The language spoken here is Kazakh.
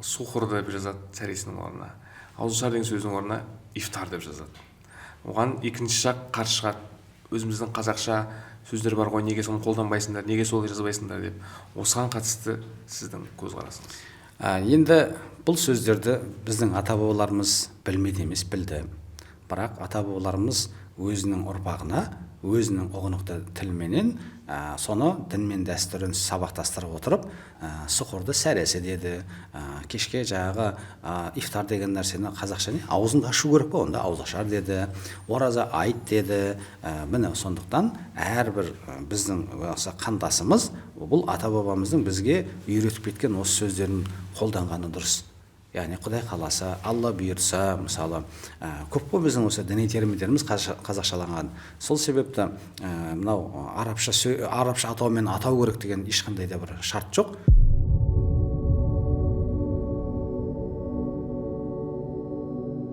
сухур деп жазады сәресінің орнына, ауызашар деген сөздің орнына ифтар деп жазады. Оған екінші жақ қарсы шығады. Өзіміздің қазақша сөздер бар ғой, неге соны қолданбайсыңдар, неге солай жазбайсыңдар деп. Осыған қатысты сіздің көзқарасыңыз? Енді бұл сөздерді біздің ата-бабаларымыз білмеді емес, білді. Бірақ ата-бабаларымыз өзінің ұрпағына, өзінің ұғынықты тілменен соны дін мен дәстүрін сабақтастырып отырып, сұхурды сәресі деді, кешке жаңағы ифтар деген нәрсені қазақша не аузыңды ашу керек па, онда ауызашар деді, ораза айт деді. Міне сондықтан әрбір біздің қандасымыз бұл ата-бабамыздың бізге үйретіп кеткен осы сөздерін қолданғаны дұрыс. Яғни Құдай қаласа, Алла бұйырса, мысалы, көп қой біздің осы діни терминдеріміз қазақшаланған. Сол себепті мынау арабша атаумен атау керек деген ешқандай да бір шарт жоқ.